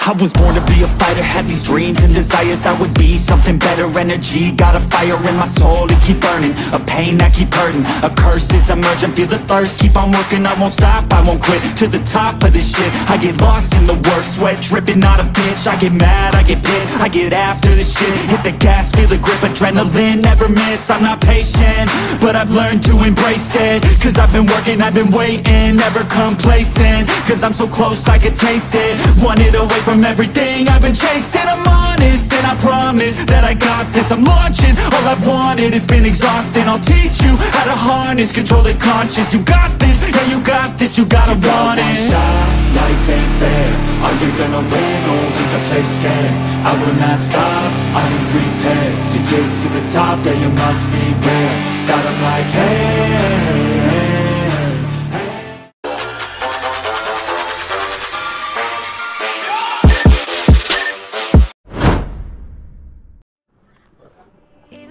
I was born to be a fighter, had these dreams and desires. I would be something better, energy, got a fire in my soul to keep burning, a pain that keep hurting, a curse is emerging, feel the thirst, keep on working, I won't stop, I won't quit, to the top of this shit, I get lost in the work, sweat dripping, not a bitch, I get mad, I get pissed, I get after this shit, hit the gas, feel the grip, adrenaline, never miss, I'm not patient, but I've learned to embrace it, cause I've been working, I've been waiting, never complacent, cause I'm so close I could taste it, want it away from everything I've been chasing. I'm honest and I promise that I got this. I'm launching, all I've wanted has been exhausting. I'll teach you how to harness, control the conscious. You got this, yeah you got this, you gotta want it. Shot, life ain't fair. Are you gonna win or will the play scared? I will not stop, I am prepared to get to the top, yeah you must beware. Got 'em like hey.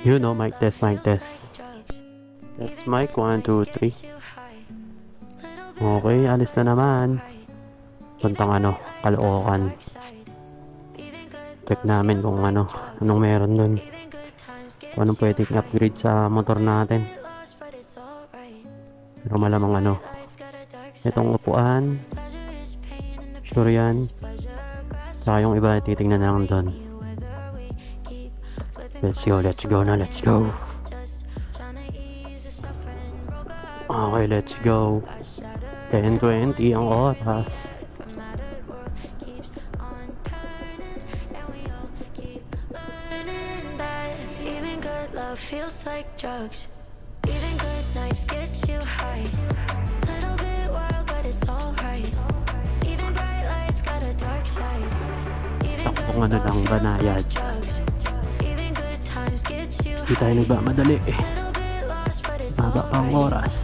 You know, mic test, mic test. That's mic 1, 2, 3. Okay, alis na naman. Puntang Caloocan. Check namin kung anong meron dun. Kung anong pwedeng upgrade sa motor natin. Pero malamang itong upuan. Sure yan. Saka yung iba titignan na lang dun. Let's go na, let's go. Okay, let's go. 10:20 ang oras. Even good love feels like drugs. Even good nights get you high. Little bit wild, but it's alright. Even bright lights got a dark side. Even good love banayad. Di tayo nagmamadali eh. Haba pang oras.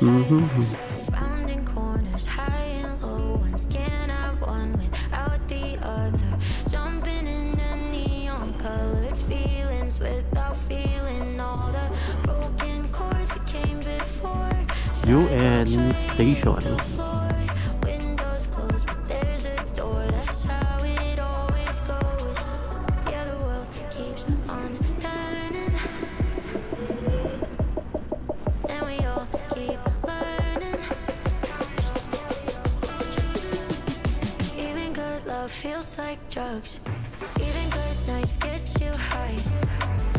Rounding corners, high and low ones, can't have one without the other. Jumping in the neon colored feelings without feeling all the broken chords that came before. UN Station. Windows closed, but there's a door. That's how it always goes. Yeah, the world keeps on turning, and we all keep learning. Even good love feels like drugs. Even good nights get you high.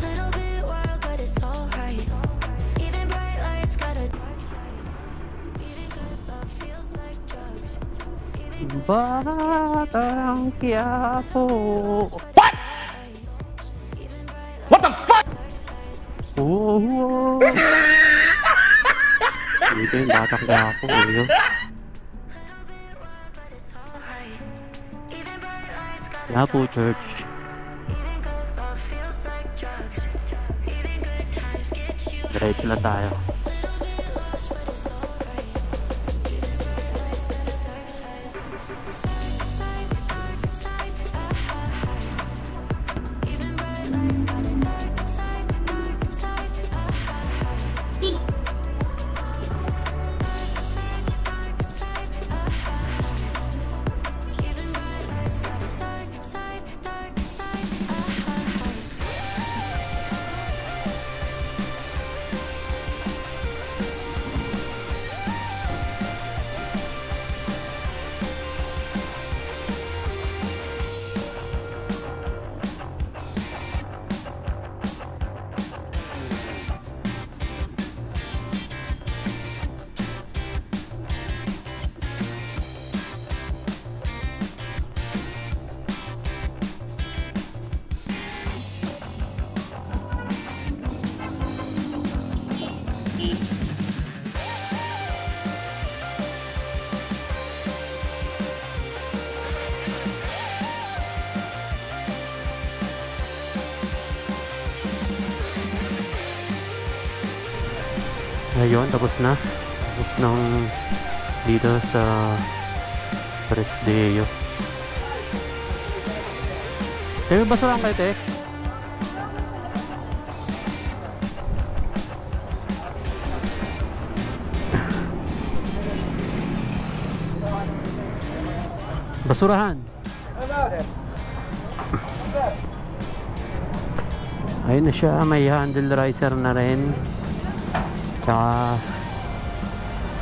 Little bit wild, but it's alright. Even bright lights got a dark side. Even good love feels like drugs. Batang Quiapo. What? What the fuck? Oh. Dito yung Batang Quiapo. Quiapo Church. Diretso lang tayo. Ayun, tapos na. Tapos nang dito sa Presdeo. Te, basurahan kayo, te. Basurahan. Ayun na siya, may handle riser na rin. Tsaka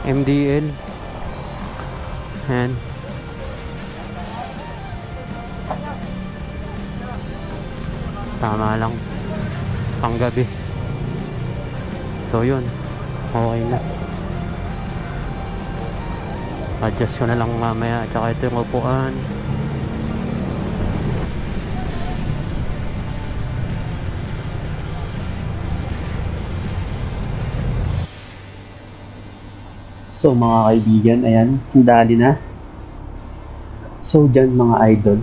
MDL. Ayan. Tama lang. Panggabi. So yun. Okay na. Adjust ko na lang mamaya. Tsaka ito yung upuan. So mga kaibigan, ayan, dali na. So dyan mga idol,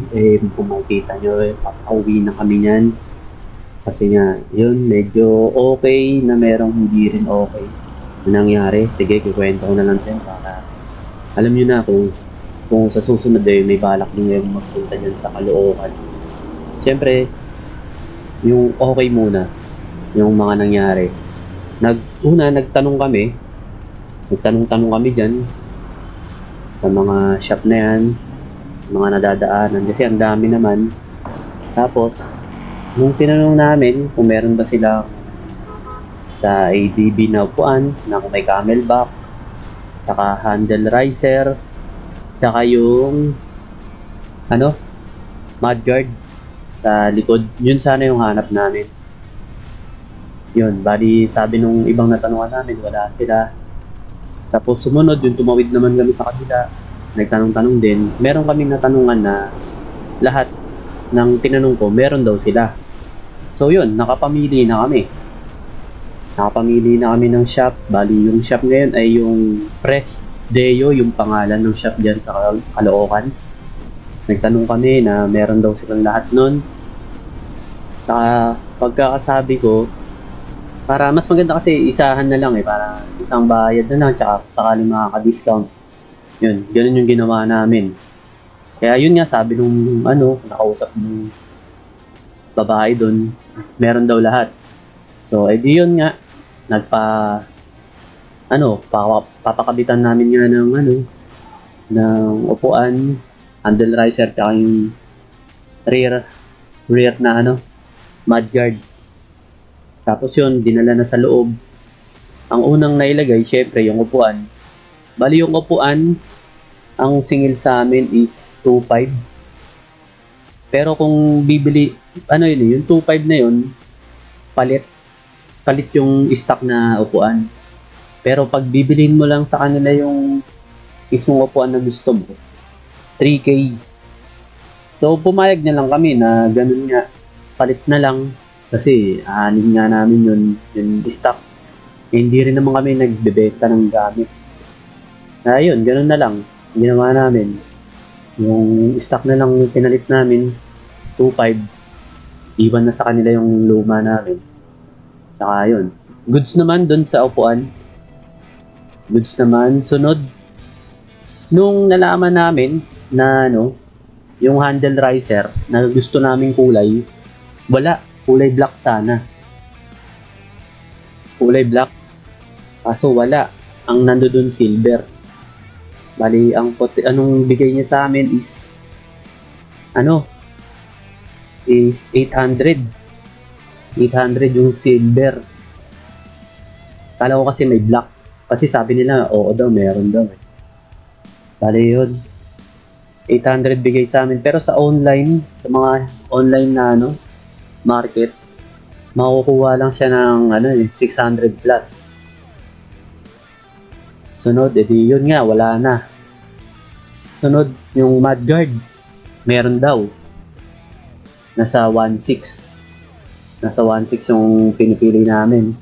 kung makikita nyo, papauwi na kami nyan. Kasi nga, yun, medyo okay na merong hindi rin okay na nangyari. Sige, kikwento ko na lang din para alam nyo na kung sa susunod may balak nyo yung magpunta dyan sa Caloocan. Siyempre, yung okay muna, yung mga nangyari. Nagtanong kami dyan sa mga shop na yan, mga nadadaanan, kasi ang dami naman. Tapos, nung tinanong namin kung meron ba sila sa ADB na upuan, na kung may camelback, saka handle riser, saka yung mudguard sa likod, yun sana yung hanap namin. Yun, bali sabi nung ibang natanungan namin, wala sila. Tapos sumunod, yung tumawid naman kami sa kabila, nagtanong-tanong din. Meron kaming natanungan na lahat ng tinanong ko, meron daw sila. So yun, nakapamili na kami. Nakapamili na kami ng shop. Bali, yung shop ngayon ay yung Press Deo, yung pangalan ng shop dyan sa Caloocan. Nagtanong kami na meron daw silang lahat nun. Saka pagkakasabi ko, para mas maganda kasi isahan na lang para isang bayad na lang tsaka sakaling makaka-discount. Yun, ganun yung ginawa namin. Kaya yun nga, sabi nung nakausap nung babae doon, meron daw lahat. So, edi yun nga, papakabitan namin nga ng upuan, handle riser, tsaka yung rear na mudguard. Tapos yun, dinala na sa loob. Ang unang nailagay, syempre, yung upuan. Bali yung upuan, ang singil sa amin is 2.5. Pero kung bibili, yung 2.5 na yun, palit yung stock na upuan. Pero pag bibilin mo lang sa kanila yung mismong upuan na gusto mo, 3K. So, pumayag na lang kami na ganun nga, palit na lang. Kasi aanin nga namin yung stock. Hindi rin naman kami nagbebenta ng gamit. Ayun, ganun na lang. Ginawa namin. Yung stock na lang pinalit namin, 2.5. Iwan na sa kanila yung luma namin. Saka yun. Goods naman dun sa upuan. Goods naman. Sunod, nung nalaman namin na yung handle riser na gusto naming kulay, wala. Kulay black sana. Kulay black. Kaso wala. Ang nandoon silver. Bali, anong bigay niya sa amin is 800. 800 yung silver. Kala ko kasi may black. Kasi sabi nila, oo daw, meron daw. Bali yun. 800 bigay sa amin. Pero sa online, sa mga online na market, makukuha lang siya ng 600 plus. Sunod, edi yun nga, wala na. Sunod, yung mudguard, meron daw. Nasa 1.6. Nasa 1.6 yung pinipili namin.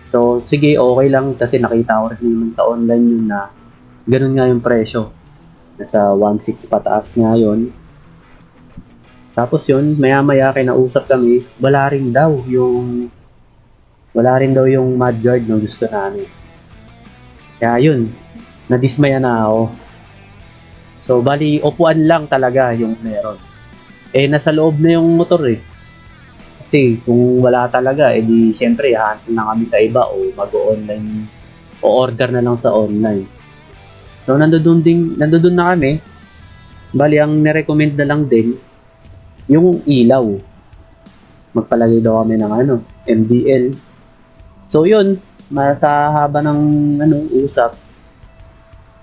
So, sige, okay lang kasi nakita ko rin naman sa online yun na ganun nga yung presyo. Nasa 1.6 pataas nga yun. Tapos yun, maya-maya kinausap kami, wala rin daw yung mudguard na gusto namin. Kaya yun, nadismaya na ako. So, bali, upuan lang talaga yung meron. Nasa loob na yung motor Kasi kung wala talaga, di syempre, hahanap na kami sa iba o mag-online o order na lang sa online. So, nandoon na kami. Bali, ang nirecommend na lang din, yung ilaw. Magpalagay daw kami ng MDL. So yun, masahaba ng usap.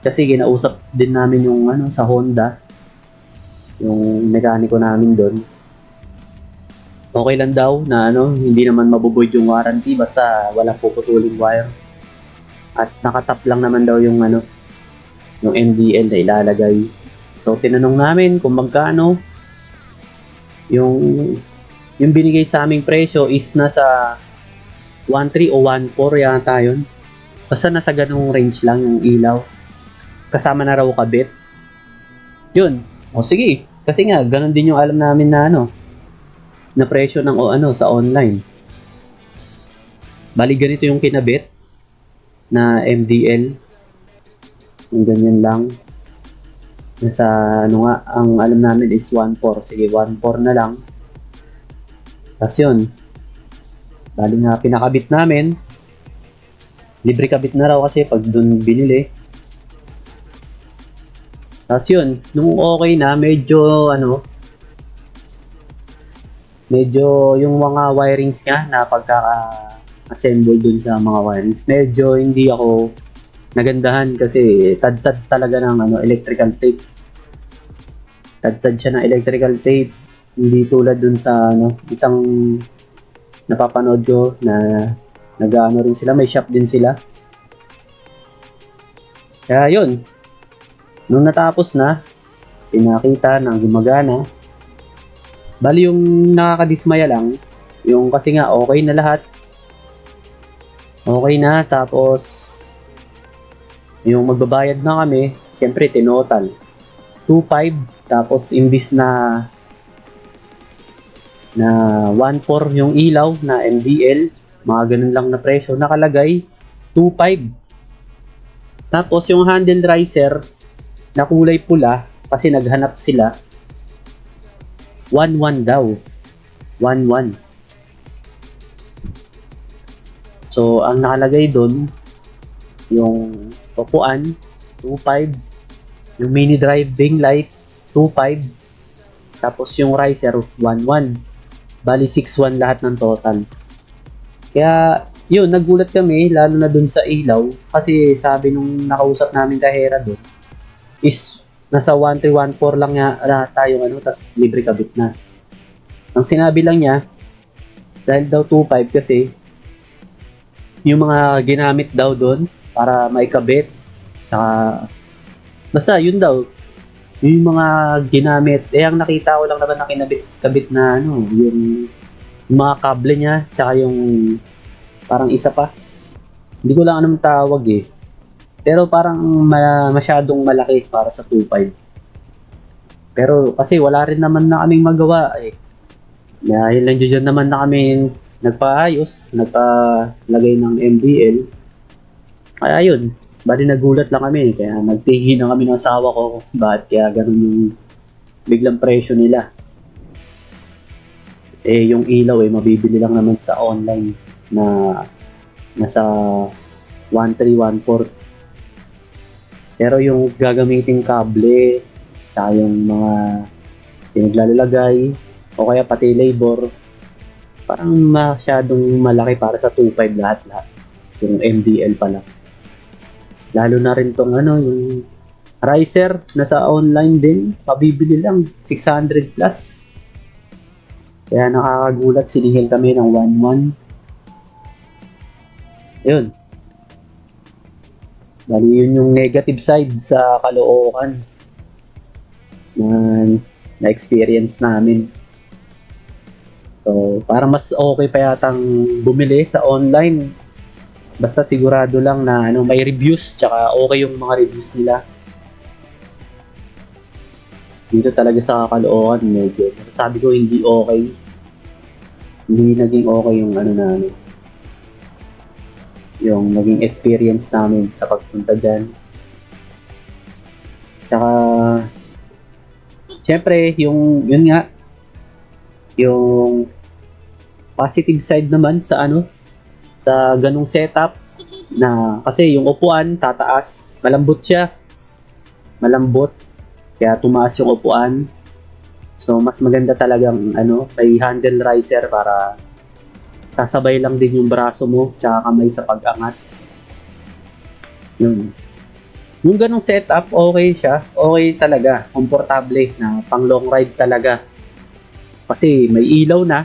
Kasi ginausap din namin yung sa Honda, yung mekaniko namin doon. Okay lang daw na hindi naman mabuboid yung warranty basta walang puputuling wire. At nakatap lang naman daw yung yung MDL na ilalagay. So tinanong namin kung magkano. Yung binigay sa aming presyo is nasa 1.3 o 1.4 yata yun. Basta nasa ganung range lang yung ilaw. Kasama na raw kabit. Yun. O sige. Kasi nga, ganun din yung alam namin na presyo ng sa online. Bali ganito yung kinabit na MDL. Yung ganyan lang. Nasa ang alam namin is 1.4. Sige, 1.4 na lang. Tapos yun. Bali nga pinakabit namin. Libre kabit na raw kasi pag dun binili. Tapos yun, nung okay na, medyo yung mga wirings niya na pagkaka-assemble dun sa mga wirings, medyo hindi ako nagandahan kasi tad-tad talaga ng electrical tape. Tad-tad siya ng electrical tape. Hindi tulad dun sa isang napapanood ko na rin sila, may shop din sila. Kaya yun, nung natapos na, pinakita ng gumagana. Bali yung nakakadismaya lang, yung kasi nga okay na lahat. Okay na, tapos yung magbabayad na kami, siyempre tinotal 2.5, tapos imbis na 1.4 yung ilaw na MDL, mga ganun lang na presyo, nakalagay 2.5. Tapos yung handle riser na kulay pula, kasi naghanap sila, 1.1 daw. 1.1. So, ang nakalagay doon, yung upuan, 2.5. Yung mini driving light, 2.5. Tapos yung riser, 1.1. Bali, 6.1 lahat ng total. Kaya, yun, nagulat kami, lalo na doon sa ilaw. Kasi sabi nung nakausap namin kahera doon, is nasa 1.3, 1.4 lang na tayo tas libre kabit na. Ang sinabi lang niya, dahil daw 2.5 kasi yung mga ginamit daw doon para maikabit, saka basta yun daw yung mga ginamit, ang nakita ko lang naman na kabit na yung mga kable niya, tsaka yung parang isa pa, hindi ko lang anong tawag pero parang masyadong malaki para sa 2.5. Pero kasi wala rin naman na kaming magawa dahil nandiyan naman na kami nagpaayos, nagpalagay ng MDL. Kaya yun, bali nagulat lang kami, kaya nagtingin na kami ng asawa ko bakit kaya ganun yung biglang presyo nila. Yung ilaw mabibili lang naman sa online na nasa 1.3, 1.4. Pero yung gagamiting kable, saka yung mga pinaglalagay, o kaya pati labor, parang masyadong malaki para sa 2.5 lahat-lahat. Yung MDL pala. Lalo na rin tong yung riser, nasa online din, pabibili lang, 600 plus. Kaya nakakagulat, sinihil kami ng 1.1. Yun. Bali yun yung negative side sa Caloocan na experience namin. So, para mas okay pa yatang bumili sa online. Basta sigurado lang na may reviews, tsaka okay yung mga reviews nila. Dito talaga sa Caloocan, medyo sabi ko hindi okay. Hindi naging okay yung namin. Yung naging experience namin sa pagpunta dyan. Tsaka, syempre, yun nga, yung positive side naman sa sa ganung setup, na kasi yung upuan, tataas, malambot siya. Malambot. Kaya tumaas yung upuan. So mas maganda talagang may handle riser para kasabay lang din yung braso mo tsaka kamay sa pag-angat. Yung ganong setup, okay siya. Okay talaga. Komportable na pang long ride talaga. Kasi may ilaw na.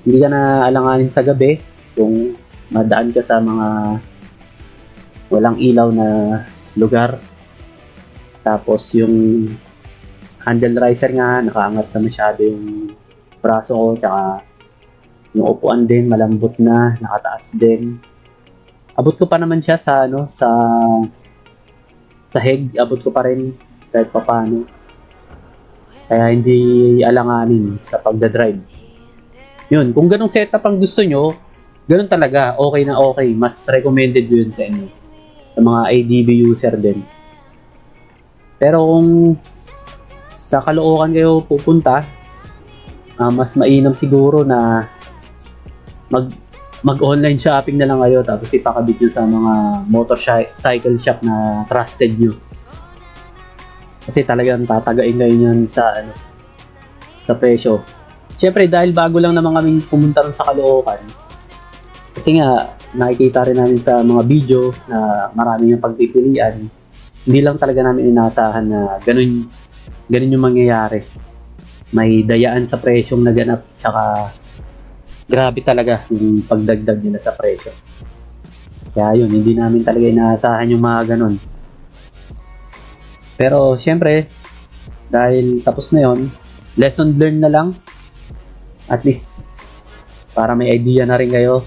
Hindi ka na alanganin sa gabi kung madaan ka sa mga walang ilaw na lugar. Tapos yung handle riser nga, nakaangat na masyado yung braso ko, tsaka yung upuan din, malambot na, nakataas din. Abot ko pa naman siya sa heg, abot ko pa rin kahit pa paano. Kaya hindi alanganin sa pagdadrive. Yun, kung ganong setup ang gusto nyo, ganun talaga, okay na okay. Mas recommended yun sa inyo. Sa mga ADB user din. Pero kung sa Caloocan kayo pupunta, mas mainam siguro na mag-online shopping na lang kayo tapos ipakabit nyo sa mga motorcycle shop na trusted nyo. Kasi talagang tatagain kayo nyan sa presyo. Siyempre dahil bago lang naman kami pumunta rin sa Caloocan, kasi nga nakikita rin namin sa mga video na marami yung pagpipilian, hindi lang talaga namin inaasahan na ganun yung mangyayari. May dayaan sa presyong naganap, tsaka grabe talaga yung pagdagdag nila sa presyo. Kaya yun, hindi namin talaga inaasahan yung mga ganun. Pero syempre, dahil tapos na yun, lesson learned na lang. At least, para may idea na rin kayo.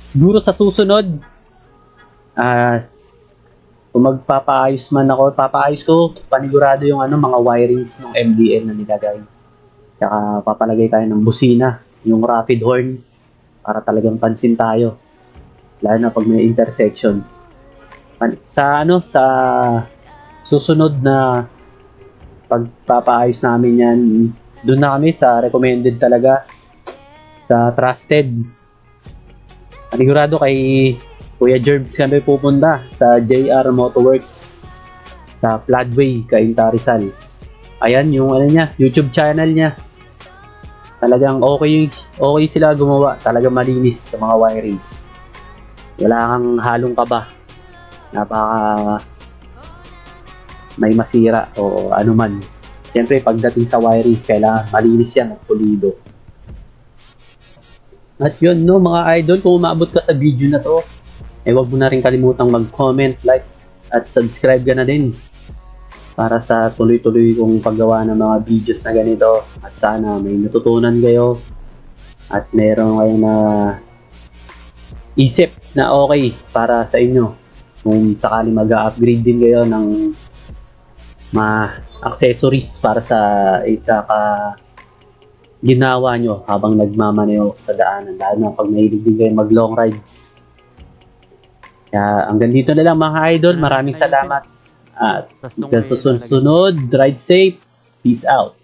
Siguro sa susunod, kung magpapaayos man ako, papaayos ko, panigurado yung mga wirings ng MDN na nilagay. Tsaka papalagay tayo ng busina, yung rapid horn, para talagang pansin tayo. Lalo na pag may intersection. Sa susunod na pagpapaayos namin yan, doon na kami sa recommended talaga, sa trusted. Panigurado kay Kuya Jerbs kami pupunta sa JR Motorworks sa Floodway, Cainta, Rizal. Ayan yung YouTube channel niya. Talagang okay sila gumawa. Talagang malinis sa mga wirings. Wala kang halong kaba. Napaka may masira o anuman. Siyempre pagdating sa wirings, kailangan malinis yan at pulido. At yun mga idol, kung umabot ka sa video na to, huwag mo na rin kalimutang mag-comment, like, at subscribe ka na din para sa tuloy-tuloy kong paggawa ng mga videos na ganito. At sana may natutunan kayo at meron kayong na isip na okay para sa inyo kung sakali mag-upgrade din kayo ng mga accessories para sa ginawa nyo habang nagmamaneho sa daanan, lalo na pag mahilig din kayo mag long rides. Kaya hanggang dito na lang mga idol. Maraming salamat. At hanggang sa susunod, ride safe. Peace out.